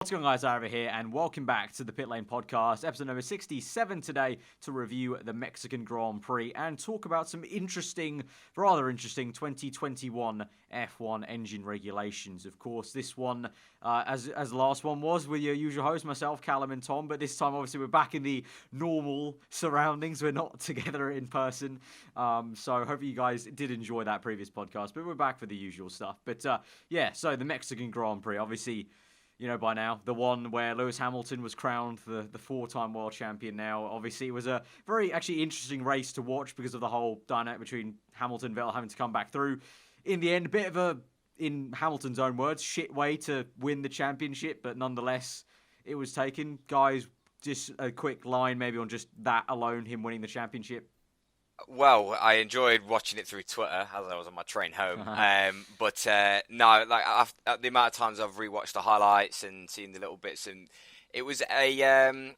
What's going on, guys? Aarava here, and welcome back to the Pitlane podcast, episode number 67 today, to review the Mexican Grand Prix and talk about some rather interesting 2021 F1 engine regulations. Of course, this one, as the last one was, with your usual host, myself, Callum and Tom, but this time, obviously, we're back in the normal surroundings. We're not together in person, so hopefully you guys did enjoy that previous podcast, but we're back for the usual stuff. But so the Mexican Grand Prix, obviously, you know by now, the one where Lewis Hamilton was crowned the four-time world champion now. Obviously, it was a very actually interesting race to watch because of the whole dynamic between Hamilton and Vettel having to come back through. In the end, a bit of a, in Hamilton's own words, shit way to win the championship, but nonetheless, it was taken. Guys, just a quick line maybe on just that alone, him winning the championship. Well, I enjoyed watching it through Twitter as I was on my train home. But the amount of times I've rewatched the highlights and seen the little bits, and it was a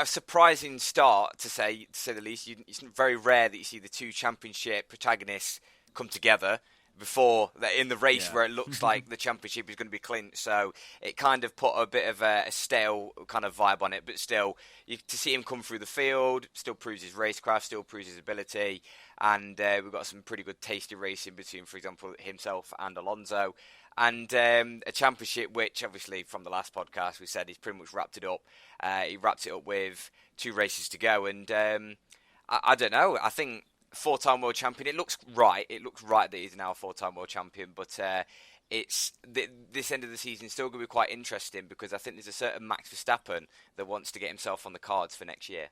surprising start to say the least. It's very rare that you see the two championship protagonists come together before in the race where it looks like the championship is going to be clinched. So it kind of put a bit of a stale kind of vibe on it, but still, to see him come through the field still proves his racecraft, still proves his ability, and we've got some pretty good tasty racing between, for example, himself and Alonso, and a championship which, obviously, from the last podcast, we said he's pretty much wrapped it up. He wrapped it up with 2 races to go, and I don't know, I think four-time world champion. It looks right. It looks right that he's now a four-time world champion. But it's this end of the season is still going to be quite interesting because I think there's a certain Max Verstappen that wants to get himself on the cards for next year.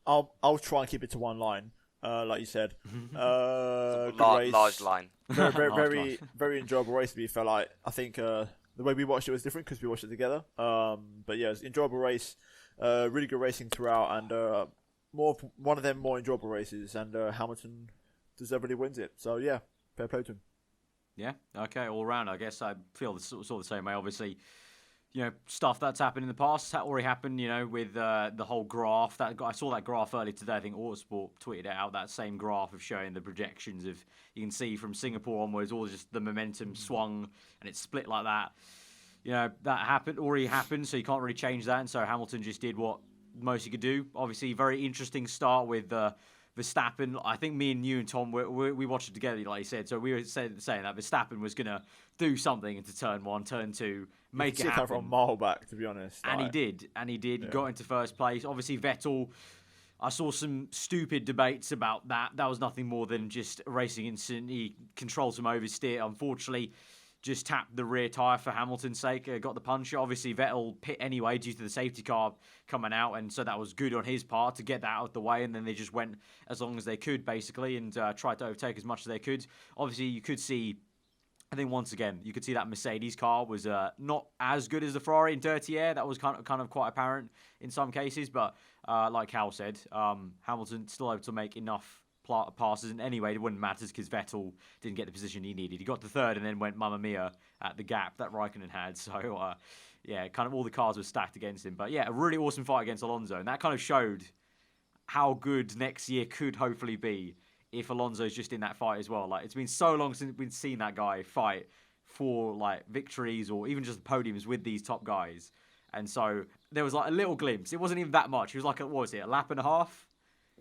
I'll try and keep it to one line, like you said. Large line. Very enjoyable race. To be fair, I think the way we watched it was different because we watched it together. But yeah, it was an enjoyable race. Really good racing throughout, and one of them more enjoyable races, and Hamilton deservedly wins it. So yeah, fair play to him. Yeah, okay, all round. I guess I feel sort of the same way. Obviously, you know, stuff that's happened in the past that already happened. You know, with the whole graph. I saw that graph earlier today. I think Autosport tweeted out that same graph of showing the projections of, you can see from Singapore onwards, all just the momentum swung and it split like that. You know, that already happened, so you can't really change that. And so Hamilton just did what most you could do. Obviously, very interesting start with Verstappen. I think me and you and Tom, we watched it together, like you said. So we were saying that Verstappen was going to do something into turn 1, turn 2, make it happen. From a mile back, to be honest. And he did. Yeah. Got into first place. Obviously, Vettel, I saw some stupid debates about that. That was nothing more than just a racing incident. He controlled some oversteer. Unfortunately, just tapped the rear tyre for Hamilton's sake, got the puncher. Obviously, Vettel pit anyway due to the safety car coming out, and so that was good on his part to get that out of the way, and then they just went as long as they could, basically, and tried to overtake as much as they could. Obviously, you could see, I think once again, you could see that Mercedes car was not as good as the Ferrari in dirty air. That was kind of quite apparent in some cases, but like Cal said, Hamilton still able to make enough passes, and anyway, it wouldn't matter because Vettel didn't get the position he needed. He got to third and then went mamma mia at the gap that Raikkonen had. So, kind of all the cars were stacked against him. But yeah, a really awesome fight against Alonso, and that kind of showed how good next year could hopefully be if Alonso's just in that fight as well. Like, it's been so long since we've seen that guy fight for like victories or even just podiums with these top guys. And so there was like a little glimpse. It wasn't even that much. It was like, what was it, a lap and a half?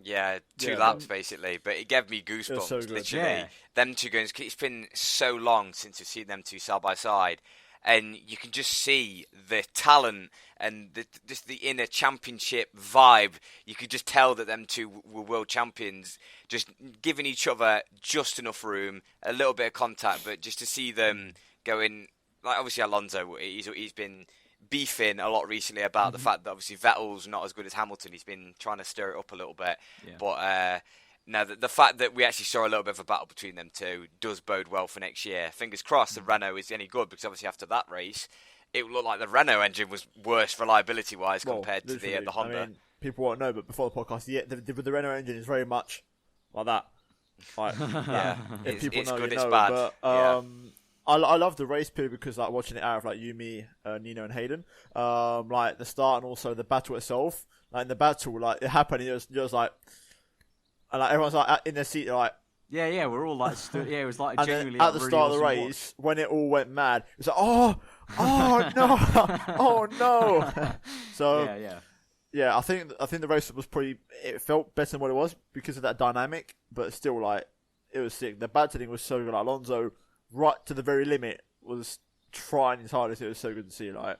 Yeah, 2 laps basically, but it gave me goosebumps. So literally, yeah. Them two going. It's been so long since we've seen them two side by side, and you can just see the talent and just the inner championship vibe. You could just tell that them two were world champions, just giving each other just enough room, a little bit of contact, but just to see them going. Like, obviously Alonso, he's been beefing a lot recently about the fact that obviously Vettel's not as good as Hamilton. He's been trying to stir it up a little bit. Yeah. But now the fact that we actually saw a little bit of a battle between them two does bode well for next year. Fingers crossed the Renault is any good, because obviously after that race, it looked like the Renault engine was worse reliability-wise compared to the Honda. I mean, people won't know, but before the podcast, the Renault engine is very much like that. Like, yeah, if people it's know, good, you it's know. bad. But I love the race period because like watching it out of like you, me, Nino, and Hayden. Like the start and also the battle itself. Like in the battle, like it happened, and it was like, and like everyone's like in their seat, like. Yeah, we're all like, it was like and genuinely at the like, start really of the awesome race, when it all went mad, it was like, oh no, oh no. So yeah. I think the race was it felt better than what it was because of that dynamic, but still, like, it was sick. The battling was so good. Like, Alonso, right to the very limit, was trying his hardest. It was so good to see. Like,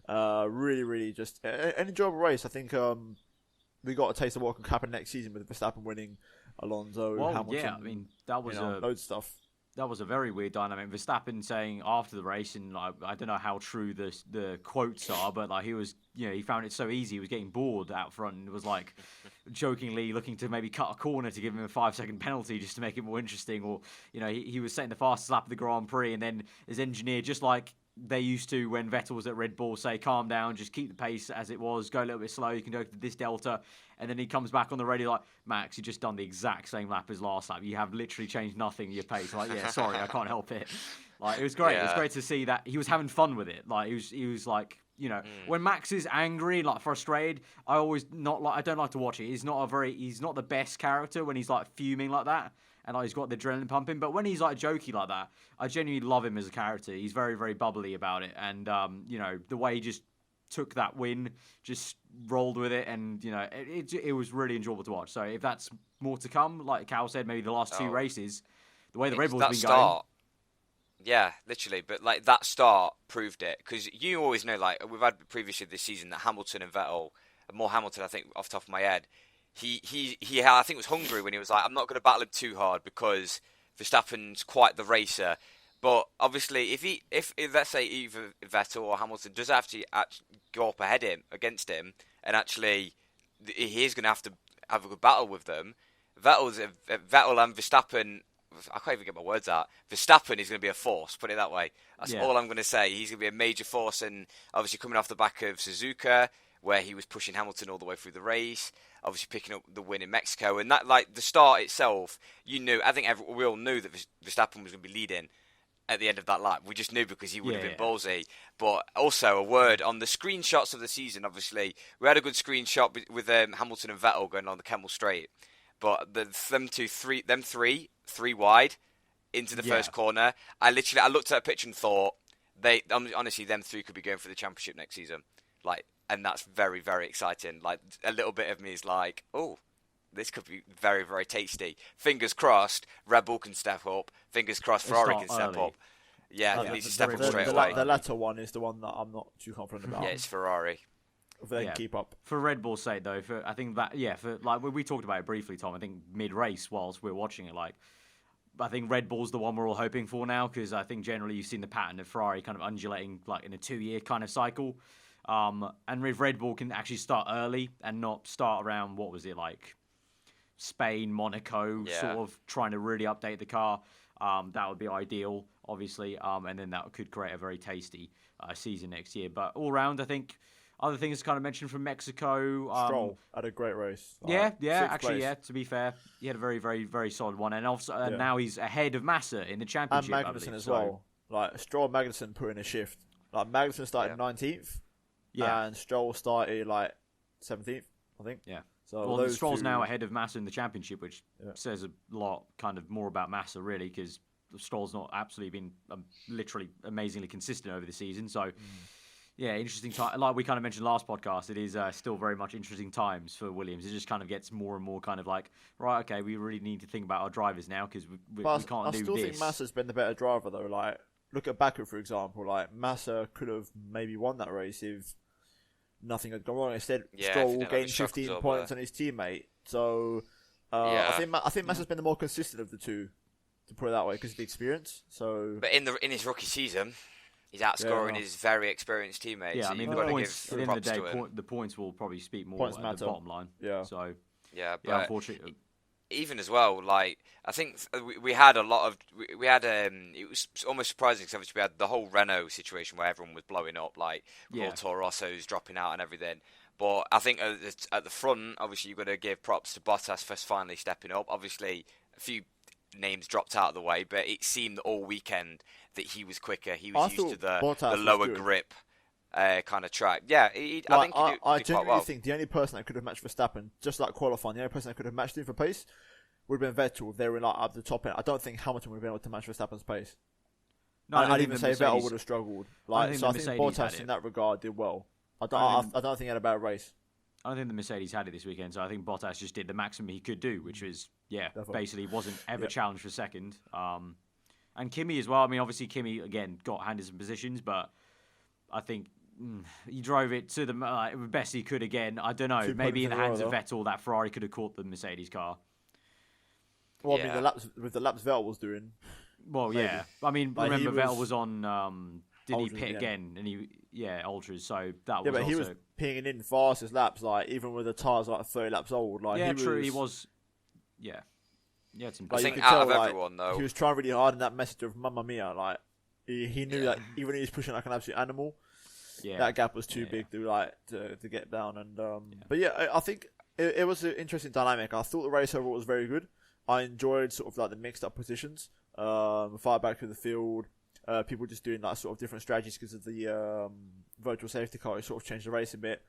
really, really just an enjoyable race. I think we got a taste of what can happen next season with Verstappen winning, Alonso, Hamilton. Yeah, I mean, that was loads of stuff. That was a very weird dynamic. Verstappen saying after the race, and I don't know how true the quotes are, but like, he was, he found it so easy. He was getting bored out front and was like jokingly looking to maybe cut a corner to give him a 5-second penalty just to make it more interesting. Or, he was setting the fastest lap of the Grand Prix, and then his engineer, just like they used to when Vettel was at Red Bull, say, calm down, just keep the pace as it was, go a little bit slow, you can go to this delta. And then he comes back on the radio like, Max, you just done the exact same lap as last lap. You have literally changed nothing, your pace. Like, yeah, sorry, I can't help it. Like, it was great. Yeah. It was great to see that he was having fun with it. Like, he was like, when Max is angry, like frustrated, I don't like to watch it. He's not the best character when he's like fuming like that. And like, he's got the adrenaline pumping. But when he's like jokey like that, I genuinely love him as a character. He's very, very bubbly about it. And, the way he just took that win, just rolled with it, and it was really enjoyable to watch. So if that's more to come, like Cal said, maybe the last 2 races, the way the Red Bull's been going. Yeah, literally, but like that start proved it, because you always know, like we've had previously this season, that Hamilton and Vettel, more Hamilton, I think, off the top of my head, he I think was hungry when he was like, I'm not going to battle him too hard because Verstappen's quite the racer. But obviously, if let's say either Vettel or Hamilton does have to actually go up against him, and actually he's going to have a good battle with them, Vettel and Verstappen, I can't even get my words out. Verstappen is going to be a force, put it that way. That's all I'm going to say. He's going to be a major force, and obviously coming off the back of Suzuka, where he was pushing Hamilton all the way through the race, obviously picking up the win in Mexico, and that, like, the start itself, I think we all knew that Verstappen was going to be leading at the end of that lap. We just knew because he would have been ballsy. But also a word on the screenshots of the season. Obviously, we had a good screenshot with Hamilton and Vettel going on the Kemmel Straight. But them three wide into the first corner. I looked at a picture and thought, honestly, them 3 could be going for the championship next season. Like, and that's very, very exciting. Like, a little bit of me is like, oh, this could be very, very tasty. Fingers crossed, Red Bull can step up. Fingers crossed, Ferrari can step up. Yeah, they need to step up straight away. The latter one is the one that I'm not too confident about. Yeah, it's Ferrari. If they can keep up. For Red Bull's sake, though, I think that, like we talked about it briefly, Tom, I think mid-race whilst we're watching it, like, I think Red Bull's the one we're all hoping for now, because I think generally you've seen the pattern of Ferrari kind of undulating like in a 2-year kind of cycle. And if Red Bull can actually start early and not start around, what was it, like Spain, Monaco, sort of trying to really update the car, that would be ideal, obviously. And then that could create a very tasty season next year. But all round, I think other things kind of mentioned from Mexico. Stroll had a great race. To be fair, he had a very, very, very solid one. And also, now he's ahead of Massa in the championship. And Magnussen as well. Like, Stroll and Magnussen put in a shift. Like, Magnussen started 19th. Yeah. And Stroll started like 17th, I think. Yeah. So Stroll's now ahead of Massa in the championship, which says a lot, kind of more about Massa, really, because Stroll's not absolutely been literally amazingly consistent over the season. So, interesting time. Like we kind of mentioned last podcast, it is still very much interesting times for Williams. It just kind of gets more and more kind of like, right, okay, we really need to think about our drivers now because we can't do this. I still think Massa's been the better driver, though. Like, look at Baku, for example. Like, Massa could have maybe won that race if nothing had gone wrong. Instead, Stroll gained 15 points on his teammate. So, I think Massa's been the more consistent of the two, to put it that way, because of the experience. So, but in his rookie season, he's outscoring his very experienced teammates. Yeah, so I mean, the points, at the end of the day, the points will probably speak more at the bottom line. Yeah. So, but unfortunately, even as well, like, I think we had a lot of, it was almost surprising because obviously we had the whole Renault situation where everyone was blowing up, like, all Toro Rosso's dropping out and everything. But I think at the front, obviously you've got to give props to Bottas for finally stepping up. Obviously, a few names dropped out of the way, but it seemed all weekend that he was quicker. He was used to the lower grip kind of track. Yeah, I genuinely think the only person that could have matched Verstappen, just like qualifying, the only person that could have matched him for pace would have been Vettel if they were like up the top end. I don't think Hamilton would have been able to match Verstappen's pace. No, I don't I'd think even the say Vettel Mercedes- would have struggled. I Like, think so the I think Mercedes had Bottas it. in that regard did well. I I don't think he had a bad race. I don't think the Mercedes had it this weekend, so I think Bottas just did the maximum he could do, which was, Definitely. basically wasn't ever Yep. challenged for second. And Kimi as well. I mean, obviously Kimi again got handed some positions, but I think he drove it to the best he could again. I don't know. Two Maybe in the podiums in a hands of row, Vettel, that Ferrari could have caught the Mercedes car. Well, I Yeah. mean, the laps Vettel was doing. Well, Maybe. yeah. I mean, Like, he remember Vettel was was on. Did he Ultras pit again. again? And ultras. So that Yeah, was but he was also. pinging in fastest laps, like even with the tyres like 30 laps old. Like Yeah, he true. was, He was. Yeah. Yeah, it's I Like, impressive. think you could out of tell, like, everyone though, he was trying really hard in that message of "Mamma Mia." Like he knew Yeah. that even he was pushing like an absolute animal. Yeah. That gap was too Yeah. big to get down. And but yeah, I think it was an interesting dynamic. I thought the race overall was very good. I enjoyed sort of like the mixed up positions, fire back through the field. People just doing like sort of different strategies because of the virtual safety car. It sort of changed the race a bit.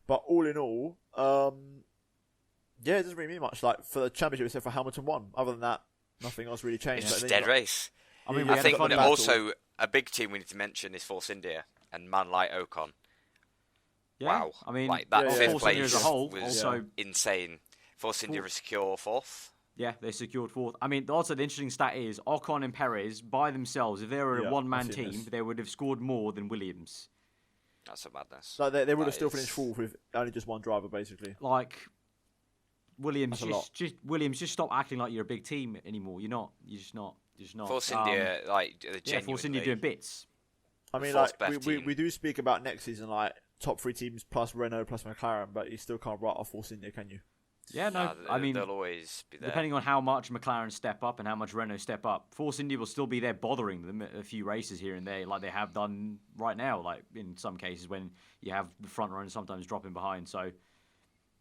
But all in all, yeah, it doesn't really mean much. Like for the championship, except for Hamilton won. Other than that, nothing else really changed. it's just But a then dead you got- race. I mean, Yeah, we I had think a funny battle. also a big team we need to mention is Force India and man like Ocon. Yeah. Wow, I mean, like that yeah, fifth Force India place as a whole was also. insane. Force India was secure fourth. Yeah, they secured fourth. I mean, also the interesting stat is Ocon and Perez by themselves, if they were Yeah, a one-man I've seen team, this. they would have scored more than Williams. That's a madness. Like they would have That still is- finished fourth with only just one driver, basically. Like Williams, That's a lot. just stop acting like you're a big team anymore. You're not. You're just not. You're just not. Force India, like Yeah, Force India doing bits. I mean, fourth like best we team. do speak about next season, like top three teams plus Renault plus McLaren, but you still can't write off Force India, can you? Yeah, no. I mean, they'll always be there. depending on how much McLaren step up and how much Renault step up, Force India will still be there bothering them at a few races here and there, like they have done right now. Like in some cases when you have the front runners sometimes dropping behind. So,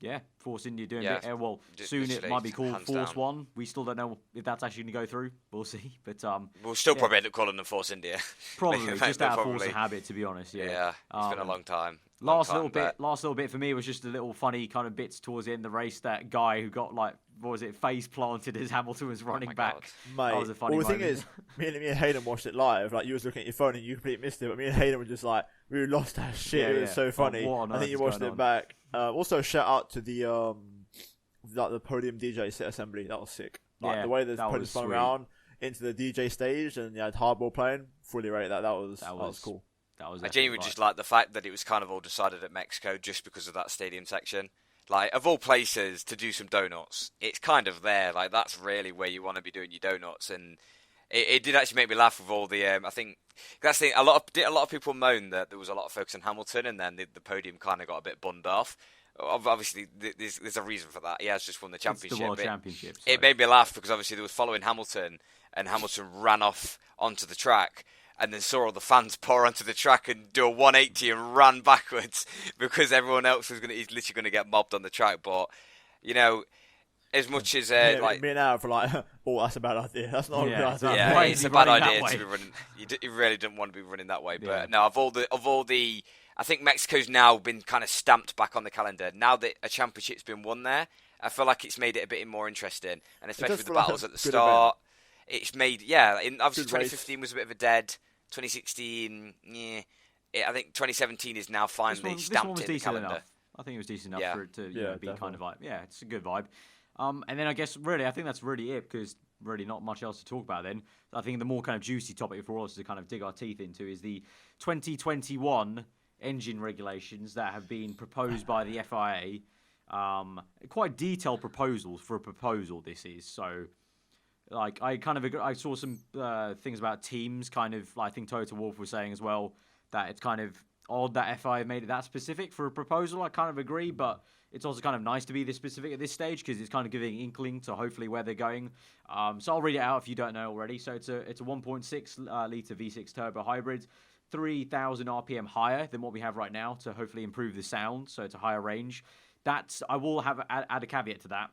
yeah, Force India doing Yeah, a bit. Well, just soon it literally might be called hands Force down. One. We still don't know if that's actually going to go through. We'll see. But We'll still yeah. probably end up calling them Force India. probably They'll just out of force probably- of habit, to be honest. Yeah. Yeah, it's been a Um, long time. Last little bit for me was just a little funny kind of bits towards the end of the race. That guy who got like, what was it, face planted as Hamilton was running my back. God. Mate, That was a funny well, the thing moment. is, me and Hayden watched it live. Like you was looking at your phone and you completely missed it, but me and Hayden were just like, we lost our shit. Yeah, it was yeah. so Like, funny. what on I earth think you is watched going it on? back. Also, shout out to the like the podium DJ set assembly. That was sick. Like Yeah, the way the that podium was spun sweet. around into the DJ stage and you had hardball playing. Fully rate that. That was cool. That was I epic, genuinely like- just like the fact that it was kind of all decided at Mexico just because of that stadium section. Like, of all places to do some donuts, it's kind of there. Like, that's really where you want to be doing your donuts. And it did actually make me laugh with all the. I think that's the thing. A lot of people moan that there was a lot of focus on Hamilton, and then the podium kind of got a bit bunned off. Obviously, there's a reason for that. He has just won the It's championship. the World It- Championship. It made me laugh because obviously they was following Hamilton, and Hamilton ran off onto the track, and then saw all the fans pour onto the track and do a 180 and ran backwards because everyone else was he's literally going to get mobbed on the track. But you know, as much as like. Me and Aaron for like, oh, that's a bad idea. That's not a Yeah, good exactly. idea. Yeah, Why it's is a he bad running that idea way? to be running. You really didn't want to be running that way. But Yeah. no, of all the, I think Mexico's now been kind of stamped back on the calendar. Now that a championship's been won there, I feel like it's made it a bit more interesting, and especially does with the feel like battles a at the good start. It's made obviously Good race. 2015 was a bit of a dead. 2016, yeah. I think 2017 is now finally This one stamped was in the decent calendar. enough. I think it was decent enough Yeah. for it to Yeah, be definitely. kind of like, yeah, it's a good vibe. And then I guess really, I think that's really it because really not much else to talk about then. I think the more kind of juicy topic for us to kind of dig our teeth into is the 2021 engine regulations that have been proposed by the FIA. Quite detailed proposals for a proposal this is. So like I kind of agree, I saw some things about teams kind of like, I think Toto Wolff was saying as well that it's kind of odd that FIA made it that specific for a proposal. I kind of agree, but it's also kind of nice to be this specific at this stage because it's kind of giving inkling to hopefully where they're going. So I'll read it out if you don't know already. So it's a 1.6 litre V6 turbo hybrid, 3,000 RPM higher than what we have right now to hopefully improve the sound. So it's a higher range. I will add a caveat to that.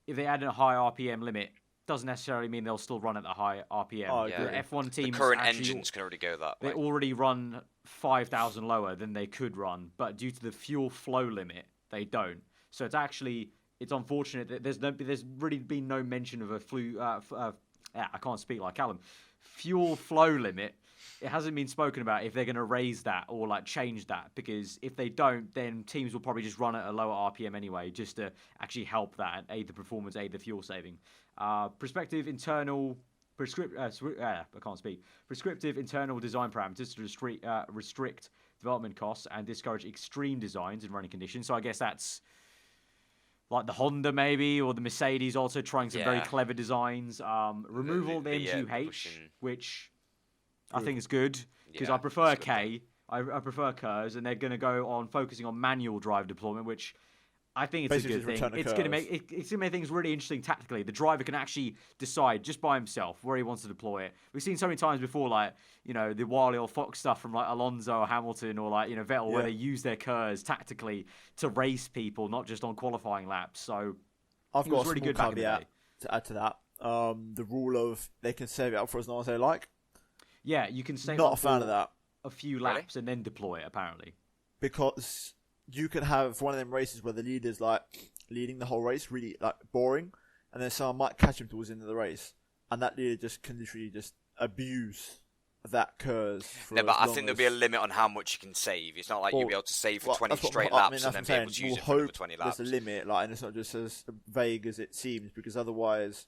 If they add a high RPM limit, doesn't necessarily mean they'll still run at the high RPM. Oh, yeah. The F1 The teams current actually, engines can already go that they way. already run 5,000 lower than they could run, but due to the fuel flow limit, they don't. So it's unfortunate that there's really been no mention of a I can't speak like Callum. fuel flow limit. It hasn't been spoken about if they're going to raise that or like change that, because if they don't, then teams will probably just run at a lower RPM anyway, just to actually help that and aid the performance, aid the fuel saving. Prescriptive internal design parameters to restrict development costs and discourage extreme designs in running conditions. So I guess that's like the Honda maybe, or the Mercedes also trying some very clever designs. Removal of the MGU-H, which I think is good, because I prefer K. I prefer KERS, and they're going to go on focusing on manual drive deployment, which I think it's basically a good thing. It's going to make things really interesting tactically. The driver can actually decide just by himself where he wants to deploy it. We've seen so many times before, like, you know, the Wiley or Fox stuff from like Alonso or Hamilton or like, you know, Vettel, where they use their KERS tactically to race people, not just on qualifying laps. So I've got a really good caveat to add to that. The rule of they can save it up for as long as they like. Yeah, you can save not a fan of that. A few laps and then deploy it, apparently. Because you could have one of them races where the leader's like leading the whole race, really like boring, and then someone might catch him towards the end of the race, and that leader just can literally just abuse that KERS. No, but I think there'll be a limit on how much you can save. It's not like you'll be able to save for 20 straight laps and then be able to use it for another 20 laps. There's a limit, like, and it's not just as vague as it seems, because otherwise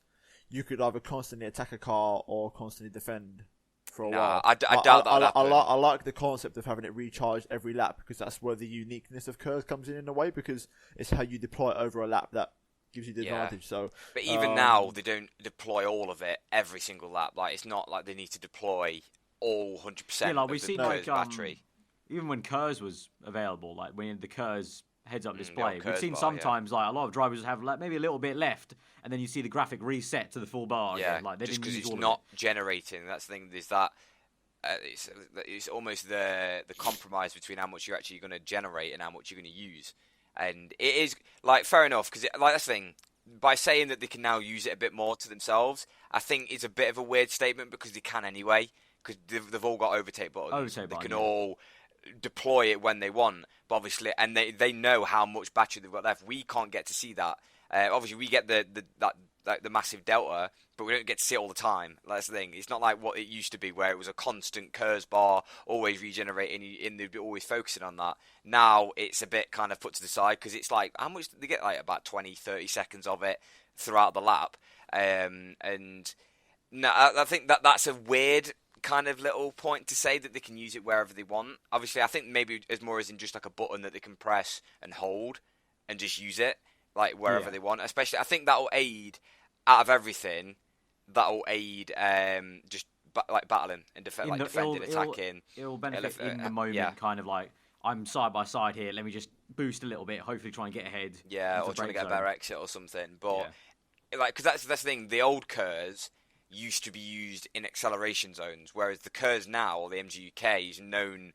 you could either constantly attack a car or constantly defend for a while. I doubt that. I like the concept of having it recharged every lap, because that's where the uniqueness of KERS comes in a way, because it's how you deploy it over a lap that gives you the advantage. So, but even now, they don't deploy all of it every single lap. Like, it's not like they need to deploy all 100% like we've seen KERS battery. Even when KERS was available, like when the KERS heads-up display, we've seen bar, sometimes like a lot of drivers have like maybe a little bit left, and then you see the graphic reset to the full bar. Yeah, again. Like they just because it's not generating. That's the thing. Is that it's almost the compromise between how much you're actually going to generate and how much you're going to use. And it is like fair enough, because like that's the thing. By saying that they can now use it a bit more to themselves, I think it's a bit of a weird statement, because they can anyway. Because they've all got overtake buttons. They can all deploy it when they want, but obviously, and they know how much battery they've got left. We can't get to see that. Obviously, we get the massive delta, but we don't get to see it all the time. That's the thing. It's not like what it used to be, where it was a constant KERS bar, always regenerating, and they'd be always focusing on that. Now it's a bit kind of put to the side, because it's like, how much did they get? Like about 20-30 seconds of it throughout the lap. And no, I think that's a weird kind of little point to say that they can use it wherever they want. Obviously, I think maybe as more as in just like a button that they can press and hold and just use it like wherever they want. Especially, I think that will aid out of everything. That will aid just like battling and defending, attacking. It'll benefit in the moment, kind of like I'm side by side here. Let me just boost a little bit. Hopefully, try and get ahead. Yeah, or trying to get a better exit or something. But like, because that's the thing. The old KERS used to be used in acceleration zones, whereas the KERS now, or the MGUK, is known.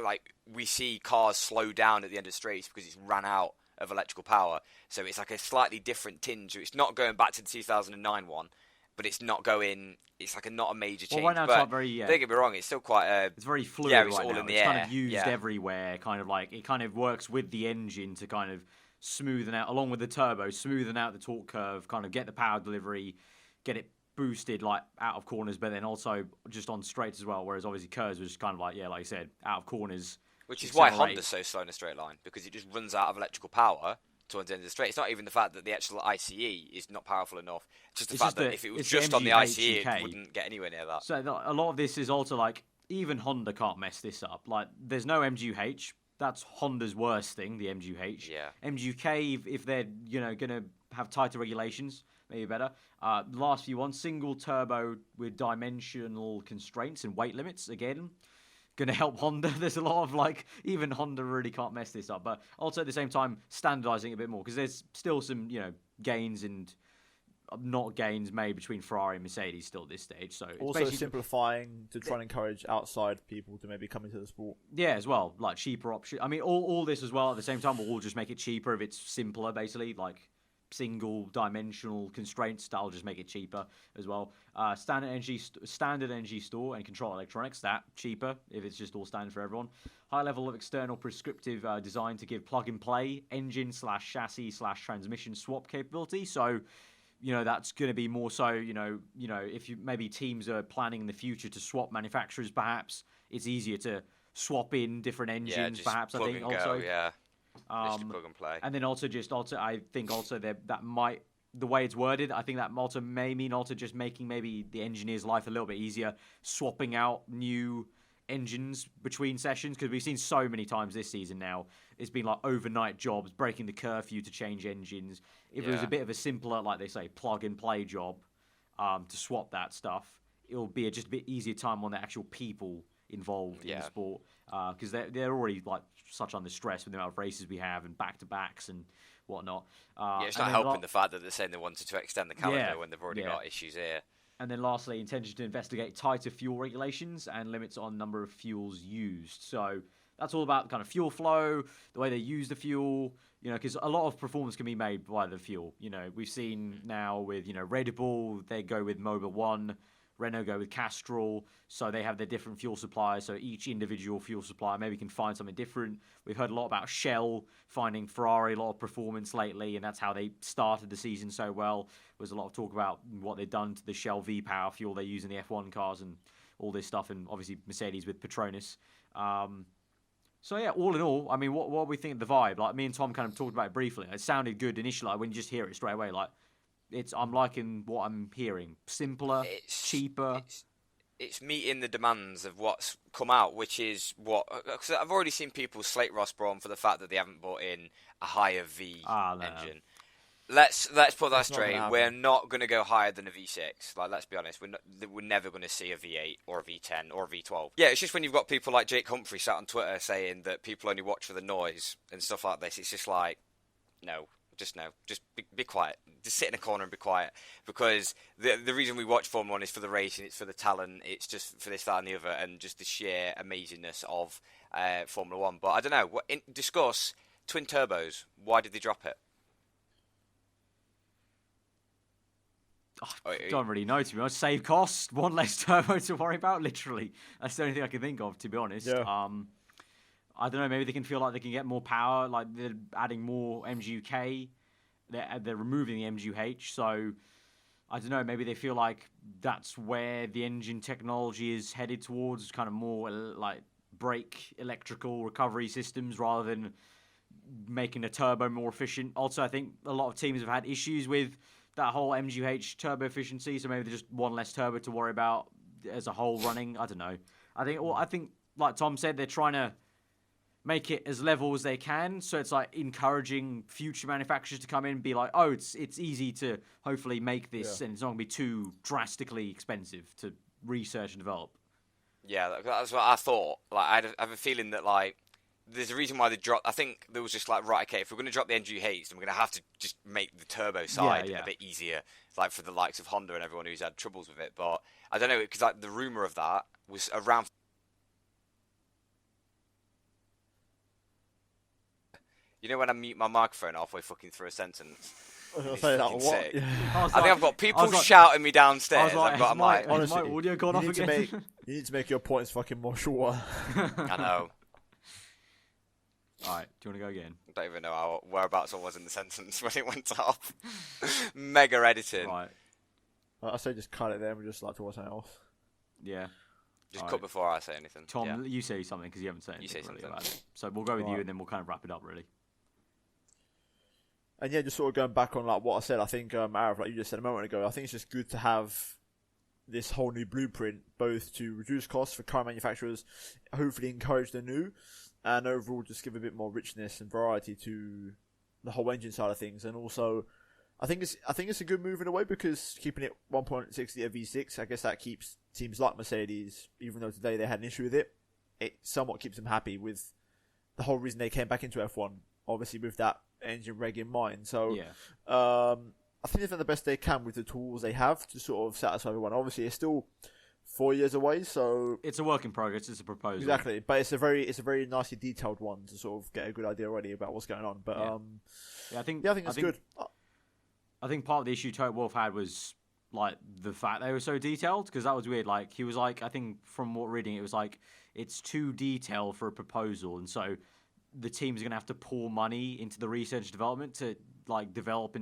Like we see cars slow down at the end of straights because it's ran out of electrical power. So it's like a slightly different tinge. It's not going back to the 2009 one, but it's not going. It's like not a major change. Well, right now but it's not very. Don't get me wrong. It's still quite. It's very fluid. Yeah, it's right all now. in the it's air. Kind of used everywhere. Kind of like it kind of works with the engine to kind of smoothen out, along with the turbo, smoothing out the torque curve. Kind of get the power delivery, get it boosted like out of corners, but then also just on straights as well. Whereas obviously KERS was just kind of like like you said, out of corners. Which is why Honda's so slow in a straight line, because it just runs out of electrical power towards the end of the straight. It's not even the fact that the actual ICE is not powerful enough. It's just the fact that if it was just on the ICE, it wouldn't get anywhere near that. So a lot of this is also like, even Honda can't mess this up. Like, there's no MGU-H. That's Honda's worst thing, the MGU-H. Yeah. MGU-K, if they're going to have tighter regulations, maybe better. The last few ones, single turbo with dimensional constraints and weight limits, again, going to help Honda. There's a lot of, like, even Honda really can't mess this up. But also at the same time, standardizing a bit more, because there's still some, gains and not gains made between Ferrari and Mercedes still at this stage. So it's also simplifying to try and encourage outside people to maybe come into the sport. Yeah, as well, like cheaper option. I mean, all this as well at the same time will all just make it cheaper if it's simpler, basically, like single dimensional constraints. That'll just make it cheaper as well. Standard energy store and control electronics, that cheaper if it's just all standard for everyone. High level of external prescriptive design to give plug and play engine /chassis/transmission swap capability. So that's going to be more so, if maybe teams are planning in the future to swap manufacturers, perhaps it's easier to swap in different engines, perhaps. I think also, just plug and play. And then also I think also that might, the way it's worded, I think that also may mean also just making maybe the engineer's life a little bit easier, swapping out new engines between sessions, because we've seen so many times this season now it's been like overnight jobs, breaking the curfew to change engines. If it was a bit of a simpler, like they say, plug and play job to swap that stuff, it'll be just a bit easier time on the actual people involved in the sport, because they're already like such under stress with the amount of races we have and back-to-backs and whatnot. It's not helping the fact that they're saying they wanted to extend the calendar when they've already got issues here. And then lastly, intention to investigate tighter fuel regulations and limits on number of fuels used. So that's all about kind of fuel flow, the way they use the fuel, because a lot of performance can be made by the fuel. We've seen now with, Red Bull, they go with Mobil 1, Renault go with Castrol, so they have their different fuel suppliers, so each individual fuel supplier maybe can find something different. We've heard a lot about Shell finding Ferrari a lot of performance lately, and that's how they started the season so well. There was a lot of talk about what they've done to the Shell V-Power fuel they use in the F1 cars and all this stuff, and obviously Mercedes with Petronas. So yeah, all in all, I mean, what we think of the vibe? Like me and Tom kind of talked about it briefly. It sounded good initially, like when you just hear it straight away. Like I'm liking what I'm hearing. Simpler, cheaper. It's meeting the demands of what's come out, which is what. Because I've already seen people slate Ross Brawn for the fact that they haven't brought in a higher V engine. Let's put that straight. We're not going to go higher than a V6. Like, let's be honest. We're never going to see a V8 or a V10 or a V12. Yeah, it's just when you've got people like Jake Humphrey sat on Twitter saying that people only watch for the noise and stuff like this. It's just like, no. Just be quiet. Just sit in a corner and be quiet. Because the reason we watch Formula 1 is for the racing, it's for the talent, it's just for this, that and the other, and just the sheer amazingness of Formula 1. But I don't know. Discuss twin turbos. Why did they drop it? I don't really know, to be honest. Save cost, one less turbo to worry about, literally. That's the only thing I can think of, to be honest. Yeah. I don't know, maybe they can feel like they can get more power, like they're adding more MGUK, they're removing the MGUH, so I don't know, maybe they feel like that's where the engine technology is headed towards, kind of more like brake electrical recovery systems rather than making a turbo more efficient. Also, I think a lot of teams have had issues with that whole MGUH turbo efficiency, so maybe there's just one less turbo to worry about as a whole running. I don't know. I think, like Tom said, they're trying to make it as level as they can, so it's like encouraging future manufacturers to come in and be like, oh, it's easy to hopefully make this, and it's not going to be too drastically expensive to research and develop. Yeah, that's what I thought. Like, I have a feeling that, like, there's a reason why they dropped. I think there was just like, right, okay, if we're going to drop the MGUH, then we're going to have to just make the turbo side a bit easier, like for the likes of Honda and everyone who's had troubles with it. But I don't know, because like the rumor of that was around. You know when I mute my microphone halfway fucking through a sentence? I was say that, what? Yeah. I think I've got people shouting me downstairs. I'm like, honestly, my audio gone off again? You need to make your points fucking more shorter. I know. Alright, do you want to go again? I don't even know whereabouts I was in the sentence when it went off. Mega editing. Right. I say just cut it there and we just like to watch something else. Yeah. Just cut before I say anything. Tom, you say something because you haven't said anything really about it. So we'll go with you and then we'll kind of wrap it up, really. And yeah, just sort of going back on like what I said, I think, Aarav, like you just said a moment ago, I think it's just good to have this whole new blueprint, both to reduce costs for car manufacturers, hopefully encourage the new, and overall just give a bit more richness and variety to the whole engine side of things. And also, I think it's a good move in a way, because keeping it 1.6 litre V6, I guess that keeps teams like Mercedes, even though today they had an issue with it, it somewhat keeps them happy with the whole reason they came back into F1, obviously with that engine reg in mind. So I think they've done the best they can with the tools they have to sort of satisfy everyone. Obviously, it's still 4 years away, so it's a work in progress. It's a proposal, exactly, but it's a very nicely detailed one to sort of get a good idea already about what's going on. But I think it's good. I think part of the issue Toto Wolff had was like the fact they were so detailed, because that was weird. Like he was like, I think from what reading, it was like it's too detailed for a proposal, and so the teams are going to have to pour money into the research and development to like develop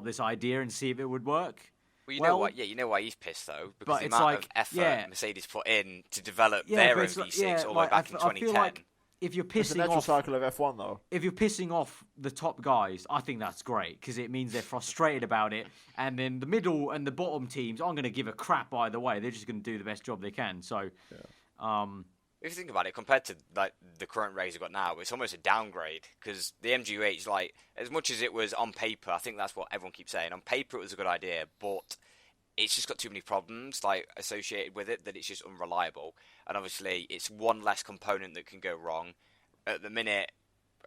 this idea and see if it would work. Well, you know what? Yeah, you know why he's pissed though, because the it's amount like, of effort yeah. Mercedes put in to develop their MV6 all the way back in 2010. I feel like if you're It's the pissing natural off, cycle of F1 though. if you're pissing off the top guys, I think that's great because it means they're frustrated about it, and then the middle and the bottom teams aren't going to give a crap either way. They're just going to do the best job they can. So, if you think about it, compared to like the current race we've got now, it's almost a downgrade because the MGU8 like as much as it was on paper. I think that's what everyone keeps saying. On paper, it was a good idea, but it's just got too many problems like associated with it that it's just unreliable. And obviously, it's one less component that can go wrong. At the minute,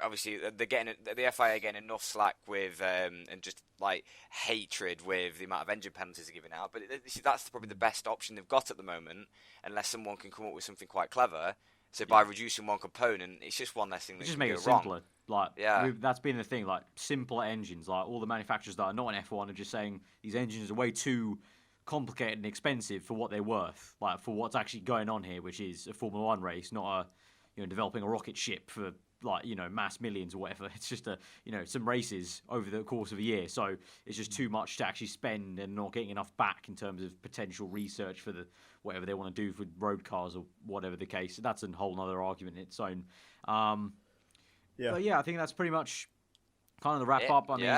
obviously, they're getting the FIA are getting enough slack with and just like hatred with the amount of engine penalties they're giving out. But that's probably the best option they've got at the moment, unless someone can come up with something quite clever. So by reducing one component, it's just one less thing that just can make go it simpler. wrong. Like, Yeah. that's been the thing. Like, simpler engines. Like, all the manufacturers that are not in F1 are just saying these engines are way too complicated and expensive for what they're worth. Like, for what's actually going on here, which is a Formula One race, not developing a rocket ship for like mass millions or whatever. It's just some races over the course of a year. So it's just too much to actually spend and not getting enough back in terms of potential research for whatever they want to do for road cars or whatever the case. That's a whole other argument in its own. But yeah, I think that's pretty much kind of the wrap up. I mean,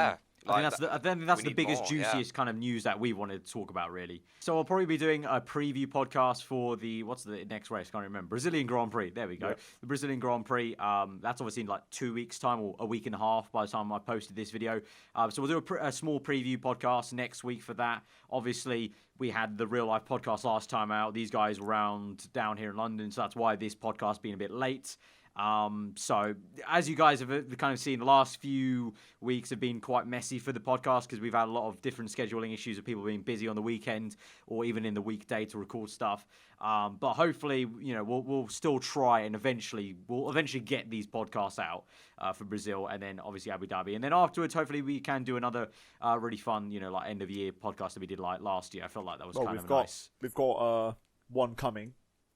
I think that's the biggest, juiciest kind of news that we wanted to talk about, really. So I'll probably be doing a preview podcast for what's the next race? I can't remember. Brazilian Grand Prix. There we go. Yep. The Brazilian Grand Prix. That's obviously in like 2 weeks' time or a week and a half by the time I posted this video. So we'll do a small preview podcast next week for that. Obviously, we had the real life podcast last time out. These guys were around down here in London, so that's why this podcast being a bit late. So as you guys have kind of seen, the last few weeks have been quite messy for the podcast because we've had a lot of different scheduling issues of people being busy on the weekend or even in the weekday to record stuff. But hopefully, we'll still try and we'll eventually get these podcasts out for Brazil and then obviously Abu Dhabi. And then afterwards, hopefully we can do another really fun, like end of year podcast that we did like last year. I felt like that was nice. We've got one coming.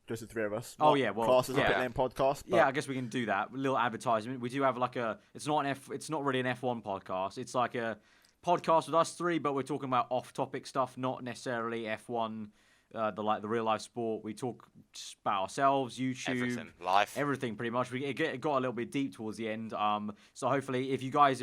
Just the three of us. Oh yeah, well, class as a Pitlane podcast. Yeah, I guess we can do that. A little advertisement. We do have like it's not really an F1 podcast. It's like a podcast with us three, but we're talking about off-topic stuff, not necessarily F1. The real life sport. We talk just about ourselves, YouTube, everything, life, everything pretty much. It got a little bit deep towards the end. So hopefully, if you guys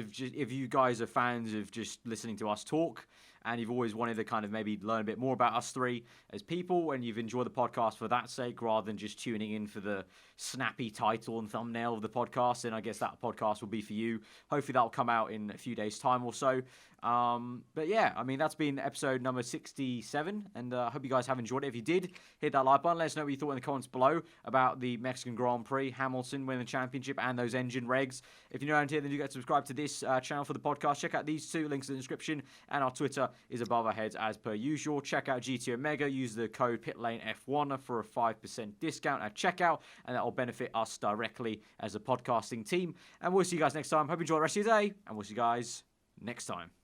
are fans of just listening to us talk, and you've always wanted to kind of maybe learn a bit more about us three as people, and you've enjoyed the podcast for that sake, rather than just tuning in for the snappy title and thumbnail of the podcast, then I guess that podcast will be for you. Hopefully that'll come out in a few days' time or so. But yeah, I mean, that's been episode number 67, and I hope you guys have enjoyed it. If you did, hit that like button. Let us know what you thought in the comments below about the Mexican Grand Prix, Hamilton winning the championship, and those engine regs. If you're new around here, then do get subscribed to this channel for the podcast. Check out these two links in the description, and our Twitter is above our heads as per usual. Check out GT Omega. Use the code PitlaneF1 for a 5% discount at checkout, and that will benefit us directly as a podcasting team. And we'll see you guys next time. Hope you enjoy the rest of your day, and we'll see you guys next time.